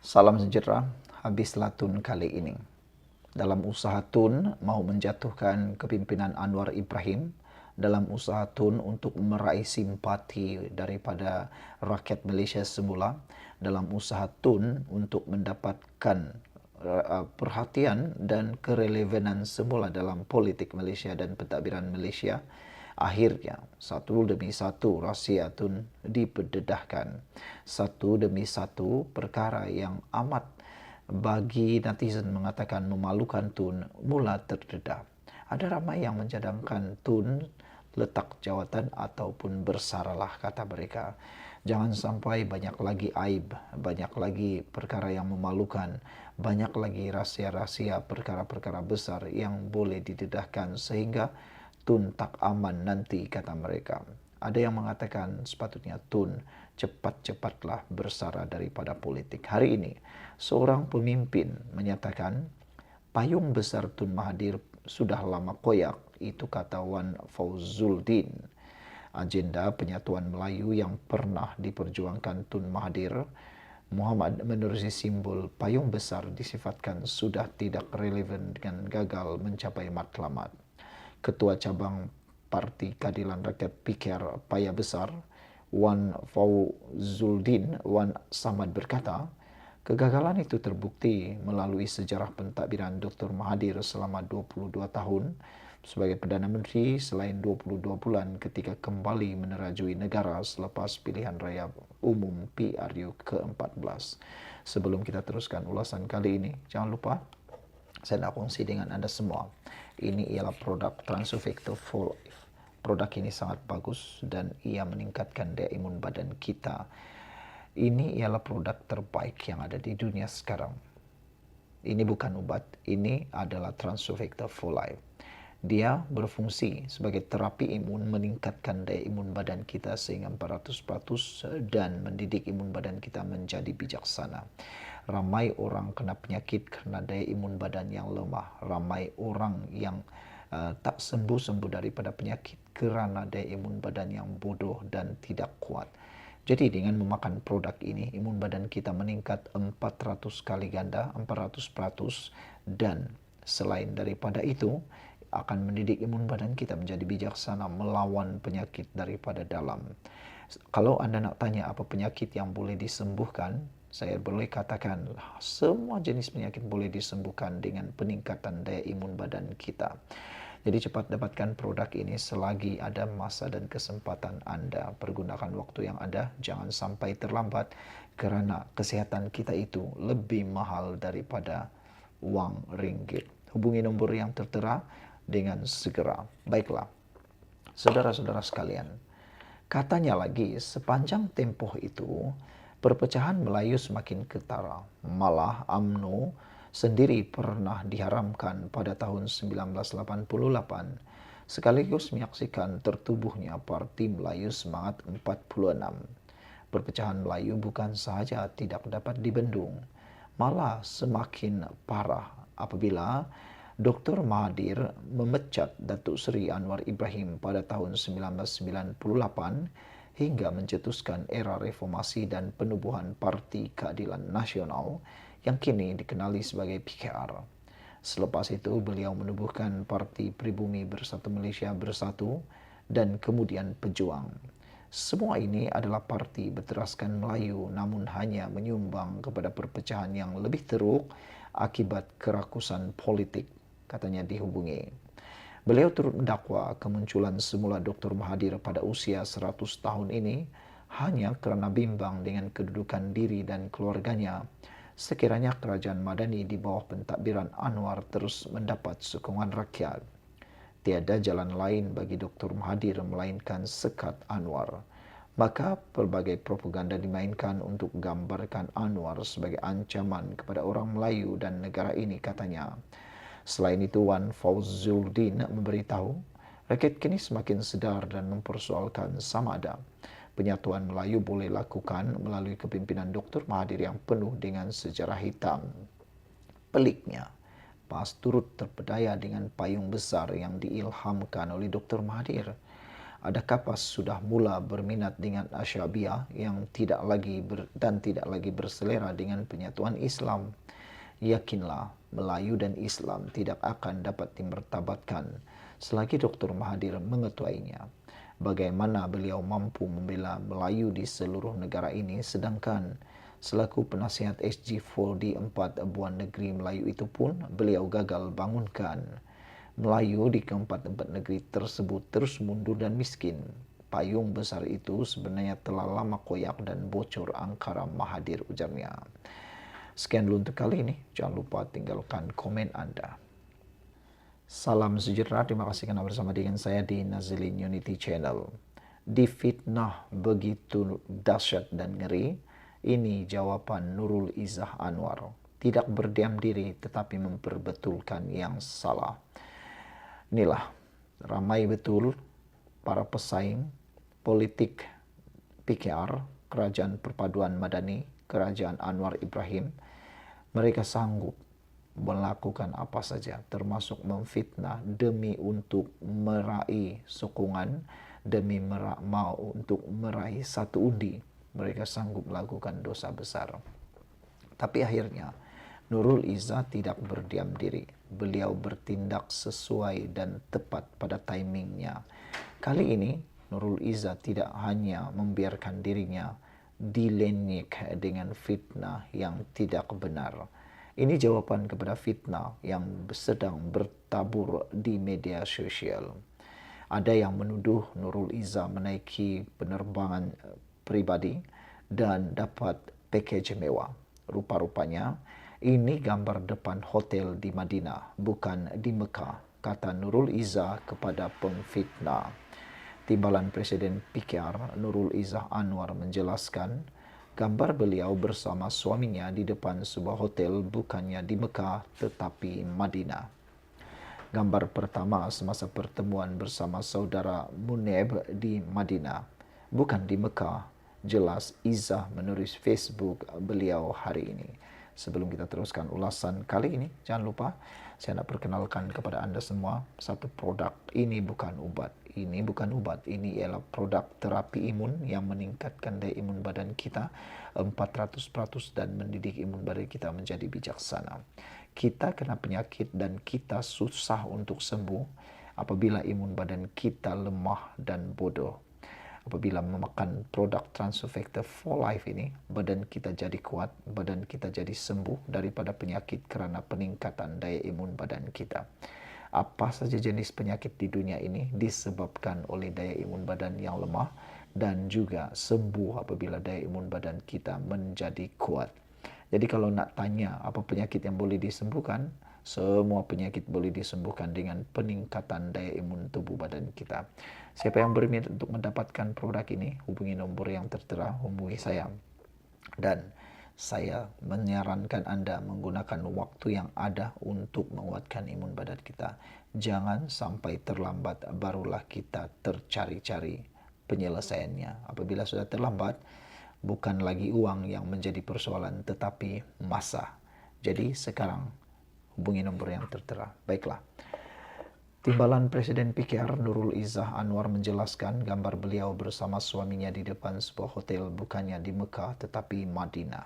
Salam sejahtera, habislah Tun kali ini. Dalam usaha Tun mau menjatuhkan kepimpinan Anwar Ibrahim, dalam usaha Tun untuk meraih simpati daripada rakyat Malaysia semula, dalam usaha Tun untuk mendapatkan perhatian dan kerelevanan semula dalam politik Malaysia dan pentadbiran Malaysia, akhirnya satu demi satu rahsia Tun dipededahkan. Satu demi satu perkara yang amat bagi netizen mengatakan memalukan Tun mula terdedah. Ada ramai yang mencadangkan Tun letak jawatan ataupun bersaralah, kata mereka. Jangan sampai banyak lagi aib, banyak lagi perkara yang memalukan, banyak lagi rahsia-rahsia perkara-perkara besar yang boleh didedahkan sehingga Tun tak aman nanti, kata mereka. Ada yang mengatakan sepatutnya Tun cepat-cepatlah bersara daripada politik. Hari ini, seorang pemimpin menyatakan payung besar Tun Mahathir sudah lama koyak, itu kata Wan Fauzuldin. Agenda penyatuan Melayu yang pernah diperjuangkan Tun Mahathir Muhammad menerusi simbol payung besar disifatkan sudah tidak relevan dengan gagal mencapai matlamat. Ketua Cabang Parti Keadilan Rakyat PKR Payah Besar, Wan Fauzuldin Wan Samad berkata, kegagalan itu terbukti melalui sejarah pentadbiran Dr. Mahathir selama 22 tahun sebagai Perdana Menteri selain 22 bulan ketika kembali menerajui negara selepas pilihan raya umum PRU ke-14. Sebelum kita teruskan ulasan kali ini, jangan lupa saya nak kongsi dengan anda semua. Ini ialah produk Transuvector for Life. Produk ini sangat bagus dan ia meningkatkan daya imun badan kita. Ini ialah produk terbaik yang ada di dunia sekarang. Ini bukan obat, ini adalah Transuvector for Life. Dia berfungsi sebagai terapi imun, meningkatkan daya imun badan kita sehingga 400% dan mendidik imun badan kita menjadi bijaksana. Ramai orang kena penyakit kerana daya imun badan yang lemah. Ramai orang yang tak sembuh-sembuh daripada penyakit kerana daya imun badan yang bodoh dan tidak kuat. Jadi dengan memakan produk ini, imun badan kita meningkat 400 kali ganda, 400%, dan selain daripada itu, akan mendidik imun badan kita menjadi bijaksana melawan penyakit daripada dalam. Kalau anda nak tanya apa penyakit yang boleh disembuhkan, saya boleh katakan semua jenis penyakit boleh disembuhkan dengan peningkatan daya imun badan kita. Jadi cepat dapatkan produk ini selagi ada masa dan kesempatan anda. Pergunakan waktu yang ada, jangan sampai terlambat kerana kesihatan kita itu lebih mahal daripada wang ringgit. Hubungi nombor yang tertera dengan segera. Baiklah, saudara-saudara sekalian, katanya lagi sepanjang tempoh itu perpecahan Melayu semakin ketara. Malah UMNO sendiri pernah diharamkan pada tahun 1988 sekaligus menyaksikan tertubuhnya Parti Melayu Semangat 46. Perpecahan Melayu bukan sahaja tidak dapat dibendung, malah semakin parah apabila Dr. Mahathir memecat Datuk Seri Anwar Ibrahim pada tahun 1998 hingga mencetuskan era reformasi dan penubuhan Parti Keadilan Nasional yang kini dikenali sebagai PKR. Selepas itu, beliau menubuhkan Parti Pribumi Bersatu Malaysia Bersatu dan kemudian Pejuang. Semua ini adalah parti berteraskan Melayu namun hanya menyumbang kepada perpecahan yang lebih teruk akibat kerakusan politik, katanya dihubungi. Beliau turut mendakwa kemunculan semula Dr. Mahathir pada usia 100 tahun ini hanya kerana bimbang dengan kedudukan diri dan keluarganya. Sekiranya kerajaan Madani di bawah pentadbiran Anwar terus mendapat sokongan rakyat, tiada jalan lain bagi Dr. Mahathir melainkan sekat Anwar. Maka pelbagai propaganda dimainkan untuk gambarkan Anwar sebagai ancaman kepada orang Melayu dan negara ini, katanya. Selain itu, Wan Fauzuldin memberitahu, rakyat kini semakin sedar dan mempersoalkan sama ada penyatuan Melayu boleh lakukan melalui kepimpinan Dr. Mahathir yang penuh dengan sejarah hitam. Peliknya, PAS turut terpedaya dengan payung besar yang diilhamkan oleh Dr. Mahathir. Ada kapas sudah mula berminat dengan Asy'ariyah yang tidak lagi berselera dengan penyatuan Islam. Yakinlah, Melayu dan Islam tidak akan dapat dimartabatkan selagi Dr. Mahathir mengetuainya. Bagaimana beliau mampu membela Melayu di seluruh negara ini, sedangkan selaku penasihat SG4 di 4 buah negeri Melayu itu pun beliau gagal bangunkan. Melayu di keempat-empat negeri tersebut terus mundur dan miskin. Payung besar itu sebenarnya telah lama koyak dan bocor angkara Mahathir, ujarnya. Sekian dulu untuk kali ini. Jangan lupa tinggalkan komen Anda. Salam sejahtera, terima kasih karena bersama dengan saya di Nazilin Unity Channel. Difitnah begitu dahsyat dan ngeri, ini jawaban Nurul Izzah Anwar. Tidak berdiam diri tetapi memperbetulkan yang salah. Inilah, ramai betul para pesaing politik PKR, Kerajaan Perpaduan Madani, Kerajaan Anwar Ibrahim. Mereka sanggup melakukan apa saja, termasuk memfitnah demi untuk meraih sokongan, demi untuk meraih satu undi. Mereka sanggup melakukan dosa besar. Tapi akhirnya Nurul Izzah tidak berdiam diri. Beliau bertindak sesuai dan tepat pada timingnya. Kali ini Nurul Izzah tidak hanya membiarkan dirinya dilenyek dengan fitnah yang tidak benar. Ini jawaban kepada fitnah yang sedang bertabur di media sosial. Ada yang menuduh Nurul Izzah menaiki penerbangan pribadi dan dapat package mewah. Rupa-rupanya ini gambar depan hotel di Madinah, bukan di Mekah, kata Nurul Izzah kepada pemfitnah. Timbalan Presiden PKR Nurul Izzah Anwar menjelaskan, gambar beliau bersama suaminya di depan sebuah hotel bukannya di Mekah tetapi Madinah. Gambar pertama semasa pertemuan bersama saudara Muneb di Madinah, bukan di Mekah, jelas Izzah menulis Facebook beliau hari ini. Sebelum kita teruskan ulasan kali ini, jangan lupa saya nak perkenalkan kepada Anda semua satu produk. Ini bukan ubat. Ini bukan ubat. Ini ialah produk terapi imun yang meningkatkan daya imun badan kita 400% dan mendidik imun badan kita menjadi bijaksana. Kita kena penyakit dan kita susah untuk sembuh apabila imun badan kita lemah dan bodoh. Apabila memakan produk Transofactor for Life ini, badan kita jadi kuat, badan kita jadi sembuh daripada penyakit kerana peningkatan daya imun badan kita. Apa saja jenis penyakit di dunia ini disebabkan oleh daya imun badan yang lemah dan juga sembuh apabila daya imun badan kita menjadi kuat. Jadi kalau nak tanya apa penyakit yang boleh disembuhkan, semua penyakit boleh disembuhkan dengan peningkatan daya imun tubuh badan kita. Siapa yang berminat untuk mendapatkan produk ini, hubungi nombor yang tertera, hubungi saya. Dan saya menyarankan Anda menggunakan waktu yang ada untuk menguatkan imun badan kita. Jangan sampai terlambat barulah kita tercari-cari penyelesaiannya. Apabila sudah terlambat, bukan lagi uang yang menjadi persoalan, tetapi masa. Jadi sekarang hubungi nombor yang tertera. Baiklah. Timbalan Presiden PKR Nurul Izzah Anwar menjelaskan gambar beliau bersama suaminya di depan sebuah hotel bukannya di Mekah tetapi Madinah.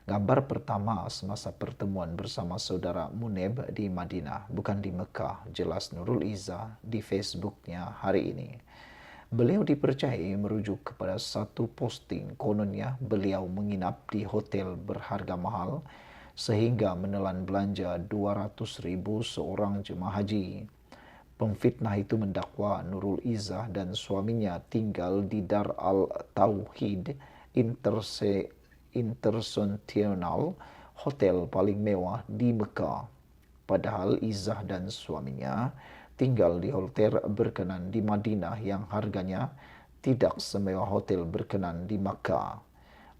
Gambar pertama semasa pertemuan bersama saudara Muneb di Madinah, bukan di Mekah, jelas Nurul Izzah di Facebooknya hari ini. Beliau dipercayai merujuk kepada satu posting kononnya beliau menginap di hotel berharga mahal sehingga menelan belanja 200,000 seorang jemaah haji. Pemfitnah itu mendakwa Nurul Izzah dan suaminya tinggal di Dar Al-Tauhid Intercontinental Hotel paling mewah di Mekah. Padahal Izzah dan suaminya tinggal di hotel berkenan di Madinah yang harganya tidak semewah hotel berkenan di Makkah.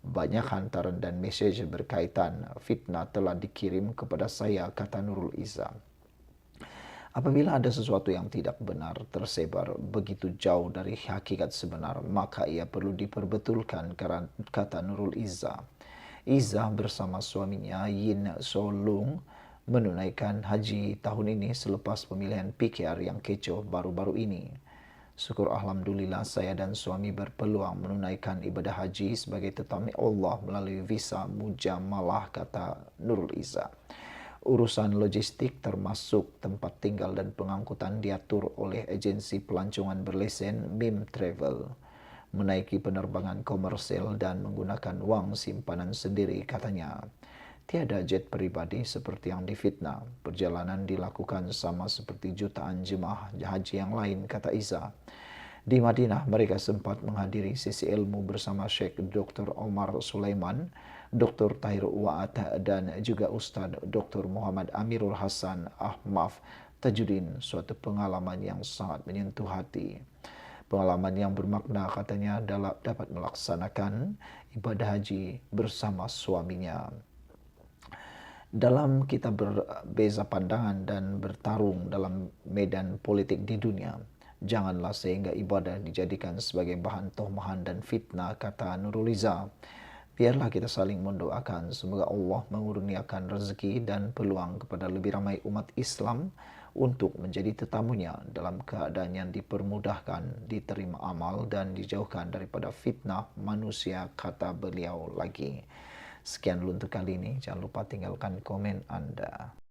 Banyak hantaran dan mesej berkaitan fitnah telah dikirim kepada saya, kata Nurul Izzah. Apabila ada sesuatu yang tidak benar tersebar begitu jauh dari hakikat sebenar, maka ia perlu diperbetulkan, kata Nurul Izzah. Izzah bersama suaminya Yin Solung menunaikan haji tahun ini selepas pemilihan PKR yang kecoh baru-baru ini. Syukur alhamdulillah saya dan suami berpeluang menunaikan ibadah haji sebagai tetamu Allah melalui visa mujamalah, kata Nurul Iza. Urusan logistik termasuk tempat tinggal dan pengangkutan diatur oleh agensi pelancongan berlesen MIM Travel. Menaiki penerbangan komersil dan menggunakan uang simpanan sendiri, katanya. Tiada jet pribadi seperti yang difitnah. Perjalanan dilakukan sama seperti jutaan jemaah haji yang lain, kata Iza. Di Madinah, mereka sempat menghadiri sesi ilmu bersama Syekh Dr. Omar Sulaiman, Dr. Tahir Wa'at, dan juga Ustadz Dr. Muhammad Amirul Hasan Ahmaf Tajuddin. Suatu pengalaman yang sangat menyentuh hati. Pengalaman yang bermakna, katanya, dapat melaksanakan ibadah haji bersama suaminya. Dalam kita berbeza pandangan dan bertarung dalam medan politik di dunia, janganlah sehingga ibadah dijadikan sebagai bahan tohmahan dan fitnah, kata Nurul Iza. Biarlah kita saling mendoakan semoga Allah mengurniakan rezeki dan peluang kepada lebih ramai umat Islam untuk menjadi tetamunya dalam keadaan yang dipermudahkan, diterima amal dan dijauhkan daripada fitnah manusia, kata beliau lagi. Sekian dulu untuk kali ini. Jangan lupa tinggalkan komen Anda.